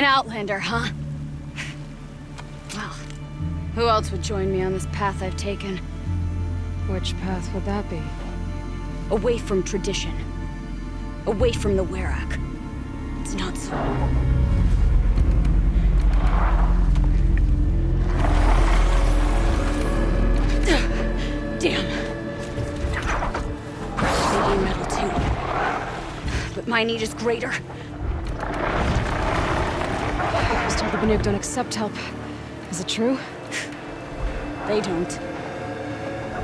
An outlander, huh? Well, who else would join me on this path I've taken? Which path would that be? Away from tradition. Away from the Werak. It's not so. Damn. They need metal too. But my need is greater. I was told the Banuk don't accept help. Is it true? They don't.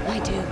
I do.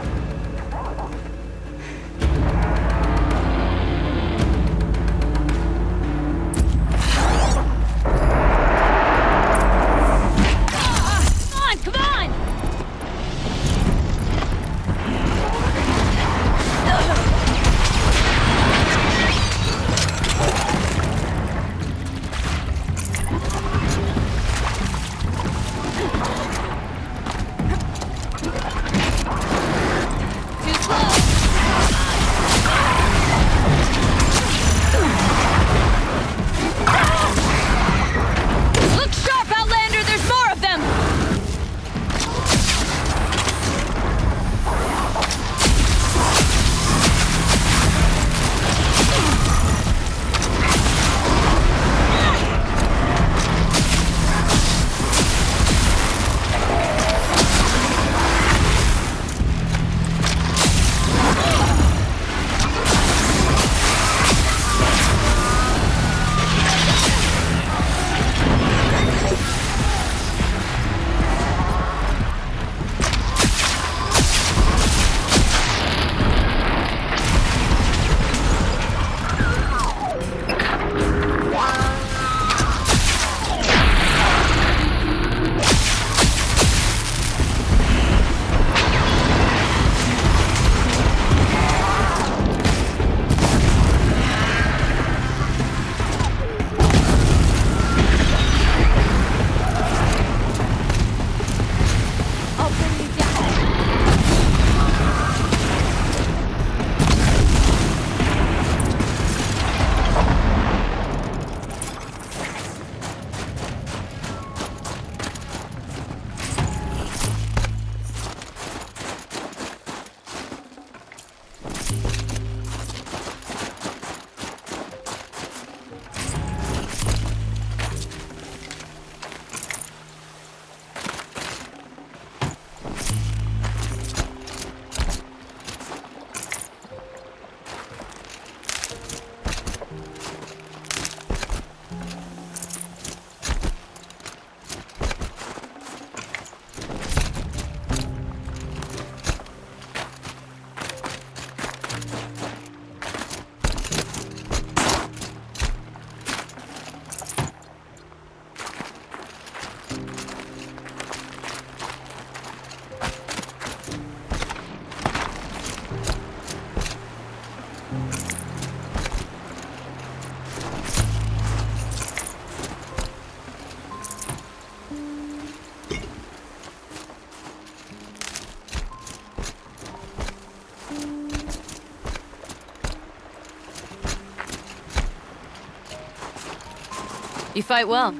You fight well.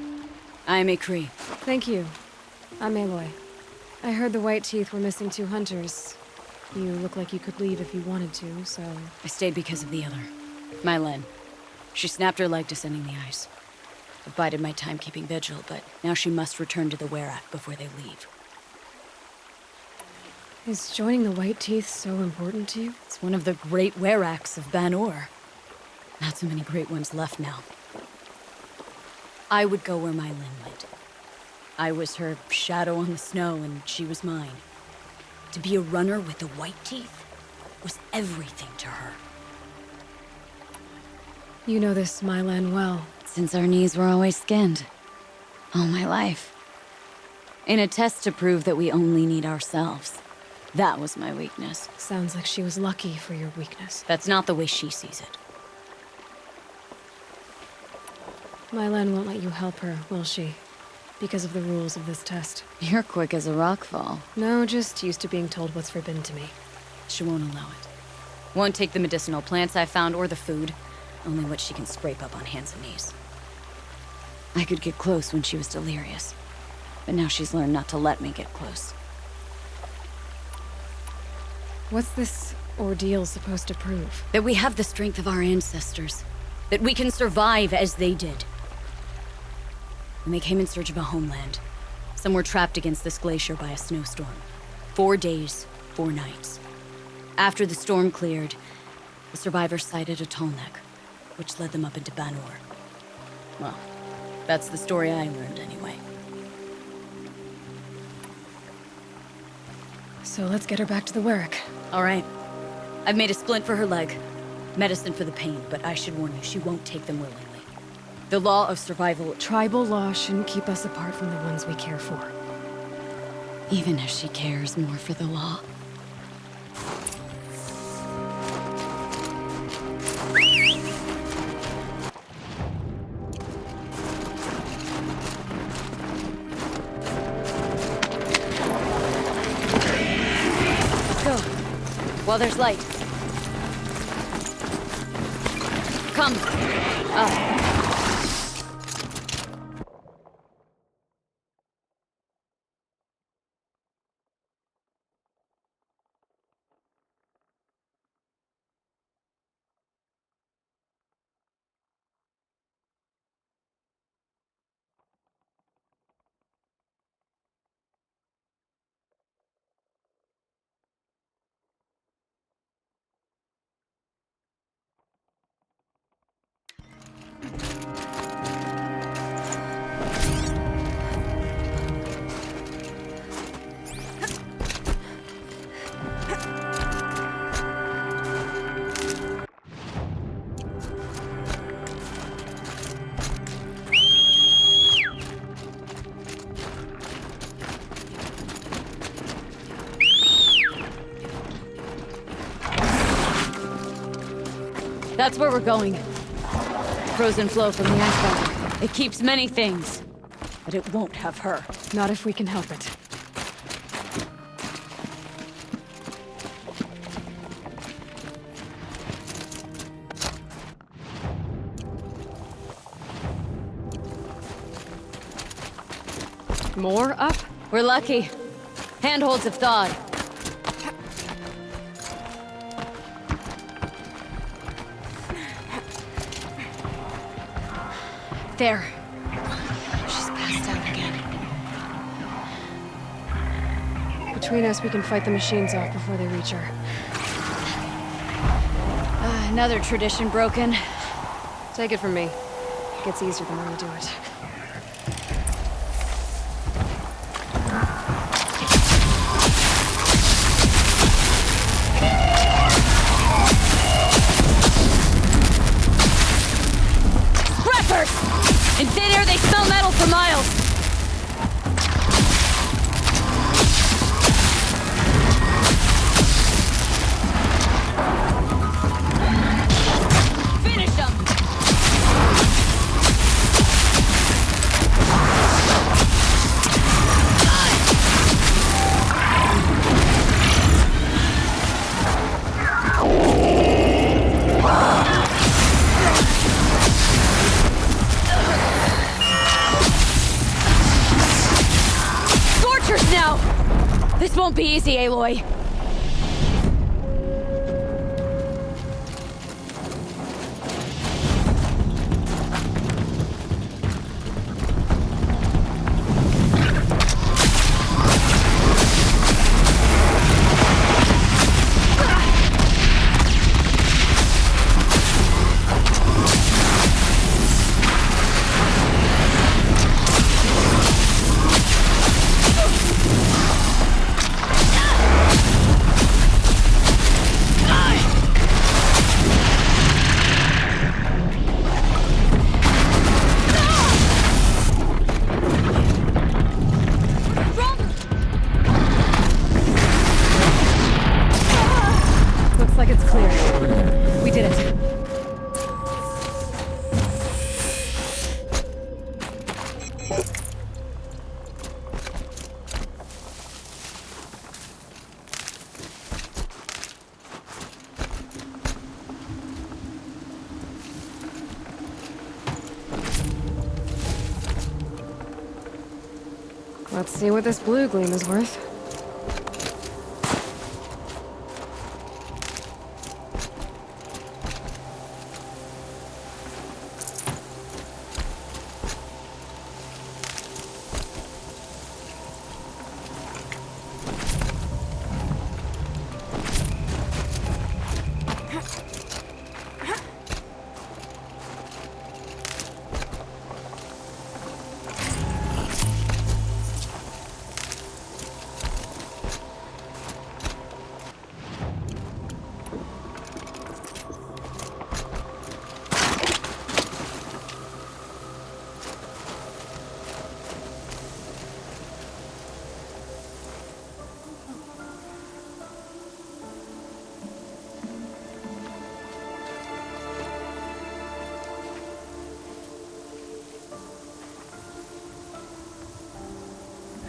I am Akri. Thank you. I'm Aloy. I heard the White Teeth were missing 2 hunters. You look like you could leave if you wanted to, so... I stayed because of the other. Mylen. She snapped her leg descending the ice. I've bided my time keeping vigil, but now she must return to the Werak before they leave. Is joining the White Teeth so important to you? It's one of the great Weraks of Ban-Or. Not so many great ones left now. I would go where Mylen went. I was her shadow on the snow, and she was mine. To be a runner with the White Teeth was everything to her. You know this Mylen well. Since our knees were always skinned. All my life. In a test to prove that we only need ourselves. That was my weakness. Sounds like she was lucky for your weakness. That's not the way she sees it. Mylen won't let you help her, will she? Because of the rules of this test. You're quick as a rockfall. No, just used to being told what's forbidden to me. She won't allow it. Won't take the medicinal plants I found or the food. Only what she can scrape up on hands and knees. I could get close when she was delirious. But now she's learned not to let me get close. What's this ordeal supposed to prove? That we have the strength of our ancestors. That we can survive as they did. When they came in search of a homeland, some were trapped against this glacier by a snowstorm. 4 days, 4 nights. After the storm cleared, the survivors sighted a Tallneck, which led them up into Banor. Well, that's the story I learned anyway. So let's get her back to the Werak. All right. I've made a splint for her leg. Medicine for the pain, but I should warn you, she won't take them willingly. The law of survival... Tribal law shouldn't keep us apart from the ones we care for. Even if she cares more for the law. Let's go. While there's light. Come. Up. That's where we're going. Frozen flow from the iceberg. It keeps many things, but it won't have her. Not if we can help it. More up? We're lucky. Handholds have thawed. There. She's passed out again. Between us, we can fight the machines off before they reach her. Another tradition broken. Take it from me. It gets easier the more you do it. In thin air, they smell metal for miles. Finish them! Now! This won't be easy, Aloy. Like it's clear. We did it. Let's see what this blue gleam is worth.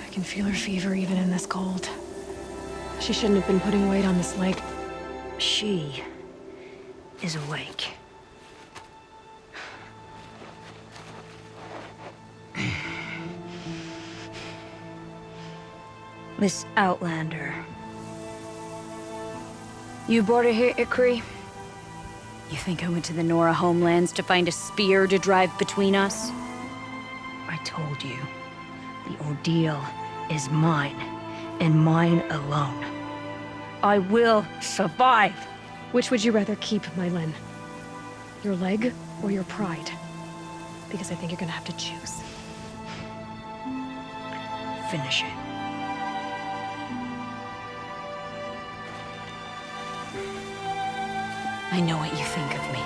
I can feel her fever even in this cold. She shouldn't have been putting weight on this leg. She is awake. Miss Outlander. You brought her here, Ikri? You think I went to the Nora homelands to find a spear to drive between us? I told you, the ordeal is mine, and mine alone. I will survive. Which would you rather keep, Mylin? Your leg or your pride? Because I think you're gonna have to choose. Finish it. I know what you think of me.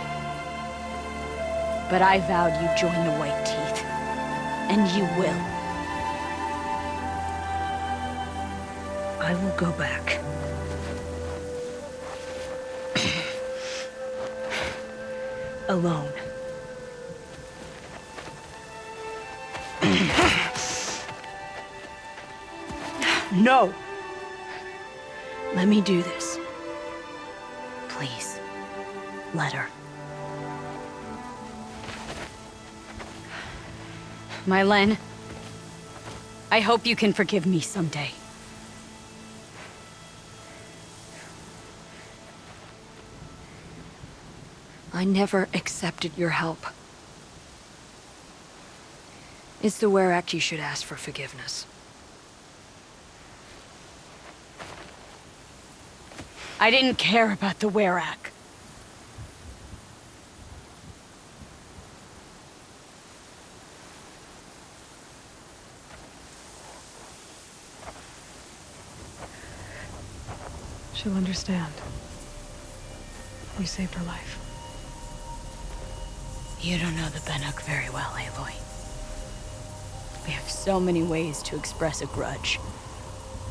But I vowed you'd join the White Teeth. And you will. I will go back. Alone. No! Let me do this. Please, let her. Mylin, I hope you can forgive me someday. I never accepted your help. It's the Werak you should ask for forgiveness. I didn't care about the Werak. She'll understand. You saved her life. You don't know the Banuk very well, Aloy. We have so many ways to express a grudge,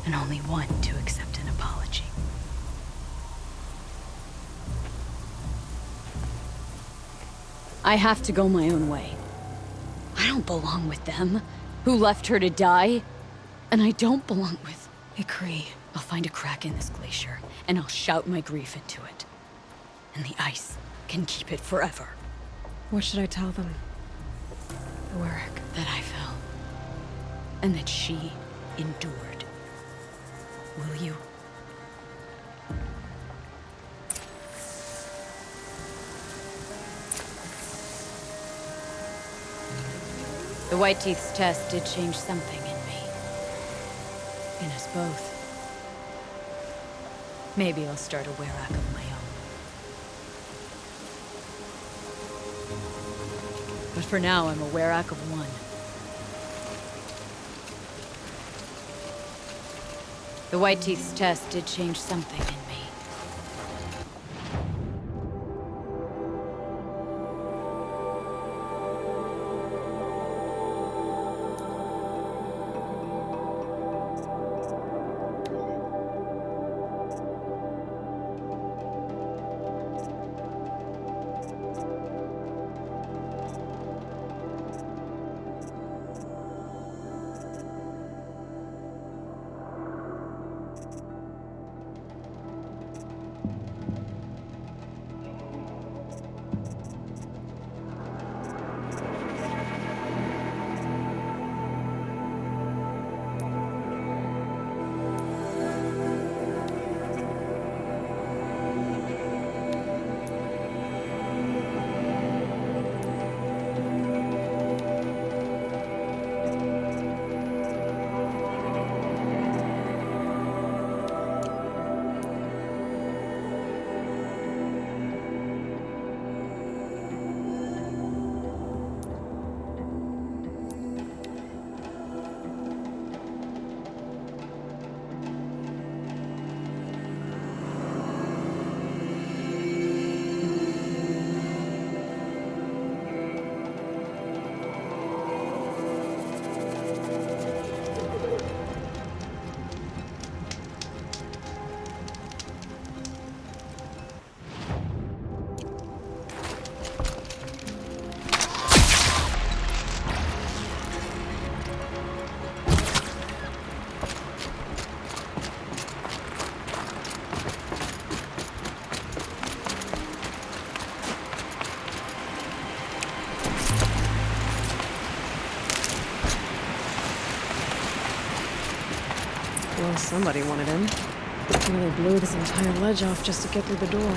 and only one to accept an apology. I have to go my own way. I don't belong with them, who left her to die. And I don't belong with Ikri. I'll find a crack in this glacier, and I'll shout my grief into it. And the ice can keep it forever. What should I tell them? The Werak. That I fell. And that she endured. Will you? The White Teeth's test did change something in me. In us both. Maybe I'll start a Werak of my own. But for now, I'm a Werak of one. The White Teeth's test did change something in me. Well, somebody wanted in. Nearly blew this entire ledge off just to get through the door.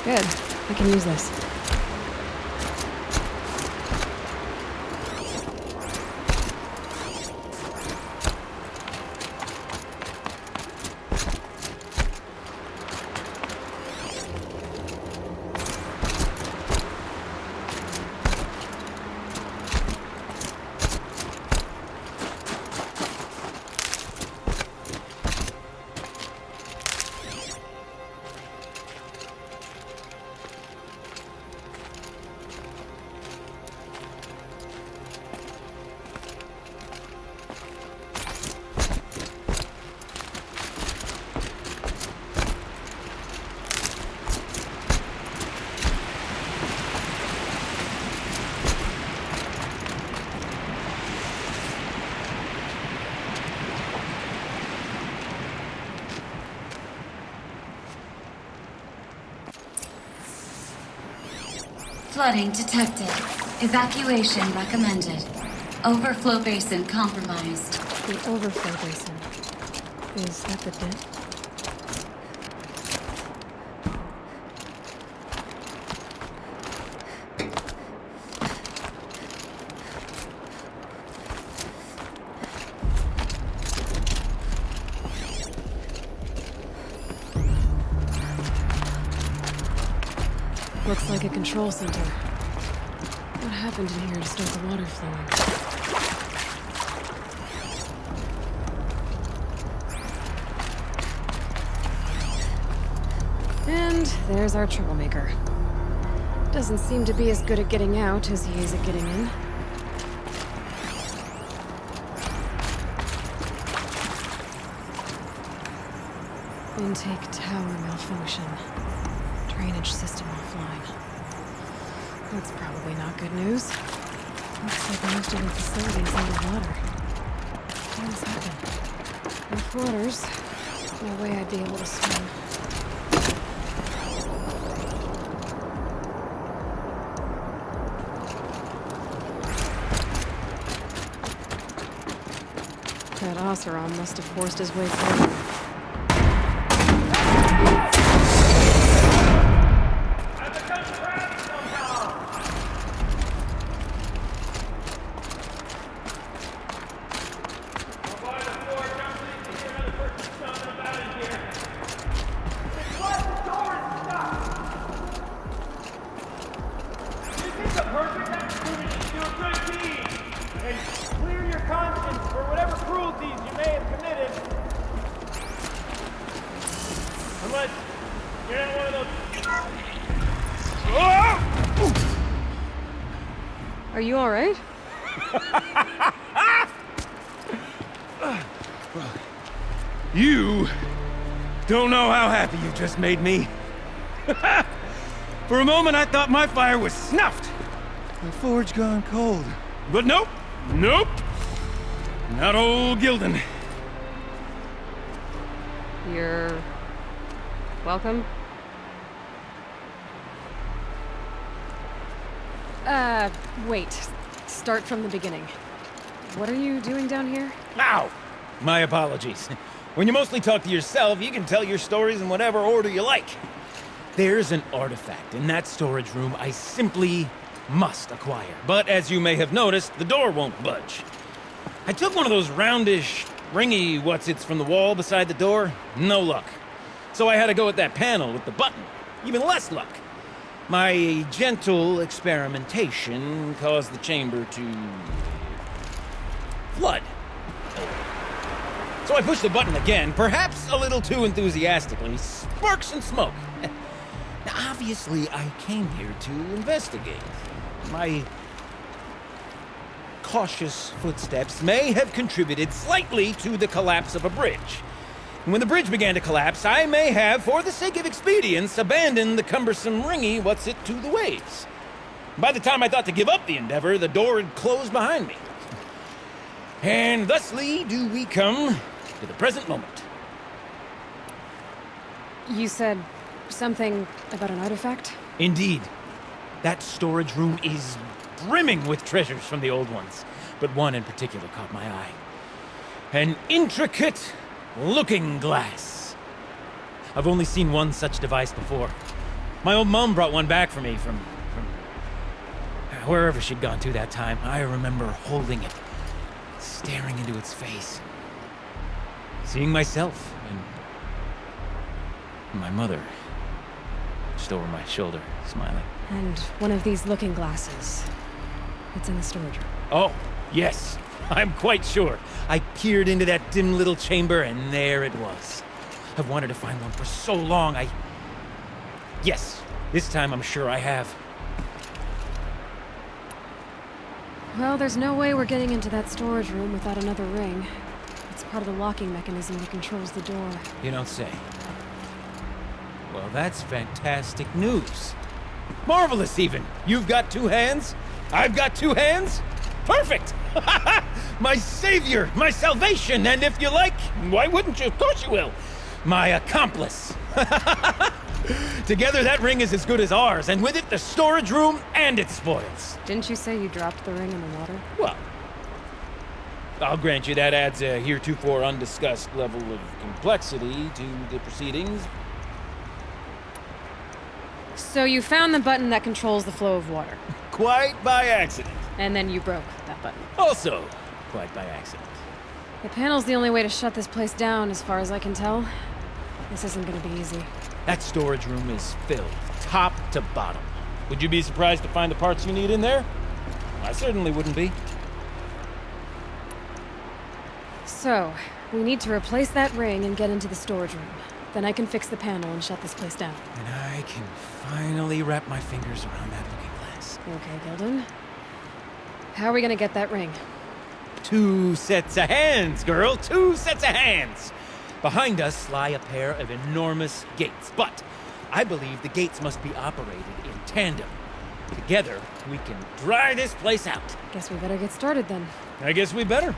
Good. I can use this. Flooding detected. Evacuation recommended. Overflow basin compromised. The overflow basin. Is that the dent? Looks like a control center. What happened in here to start the water flowing? And there's our troublemaker. Doesn't seem to be as good at getting out as he is at getting in. Intake tower malfunction. Drainage system offline. That's probably not good news. Looks like most of the facility is underwater. How does this happen? No floaters. No way I'd be able to swim. That Oseram must have forced his way through. Are you all right? You don't know how happy you just made me. For a moment, I thought my fire was snuffed. The forge gone cold. But nope, nope. Not old Gildan. You're... welcome? Wait. Start from the beginning. What are you doing down here? Ow! My apologies. When you mostly talk to yourself, you can tell your stories in whatever order you like. There's an artifact in that storage room I simply must acquire. But as you may have noticed, the door won't budge. I took one of those roundish, ringy what's-its from the wall beside the door. No luck. So I had to go with that panel with the button. Even less luck. My gentle experimentation caused the chamber to... flood. So I pushed the button again, perhaps a little too enthusiastically. Sparks and smoke. Now, obviously, I came here to investigate. My cautious footsteps may have contributed slightly to the collapse of a bridge. And when the bridge began to collapse, I may have, for the sake of expedience, abandoned the cumbersome ringy what's-it to the waves. By the time I thought to give up the endeavor, the door had closed behind me. And thusly do we come to the present moment. You said something about an artifact? Indeed. That storage room is brimming with treasures from the old ones, but one in particular caught my eye. An intricate looking glass. I've only seen one such device before. My old mom brought one back for me from wherever she'd gone to that time. I remember holding it, staring into its face, seeing myself and my mother just over my shoulder, smiling. And one of these looking glasses. It's in the storage room. Oh, yes. I'm quite sure. I peered into that dim little chamber, and there it was. I've wanted to find one for so long, Yes, this time I'm sure I have. Well, there's no way we're getting into that storage room without another ring. It's part of the locking mechanism that controls the door. You don't say. Well, that's fantastic news. Marvelous, even. You've got two hands. I've got two hands. Perfect! My savior, my salvation, and if you like, why wouldn't you? Of course you will. My accomplice. Together, that ring is as good as ours, and with it, the storage room and its spoils. Didn't you say you dropped the ring in the water? Well, I'll grant you that adds a heretofore undiscussed level of complexity to the proceedings. So you found the button that controls the flow of water. Quite by accident. And then you broke that button. Also, quite by accident. The panel's the only way to shut this place down, as far as I can tell. This isn't gonna be easy. That storage room is filled, top to bottom. Would you be surprised to find the parts you need in there? I certainly wouldn't be. So, we need to replace that ring and get into the storage room. Then I can fix the panel and shut this place down. And I can finally wrap my fingers around that looking glass. Okay, Gildan. How are we gonna get that ring? 2 sets of hands, girl! 2 sets of hands! Behind us lie a pair of enormous gates, but I believe the gates must be operated in tandem. Together, we can dry this place out. Guess we better get started then. I guess we better.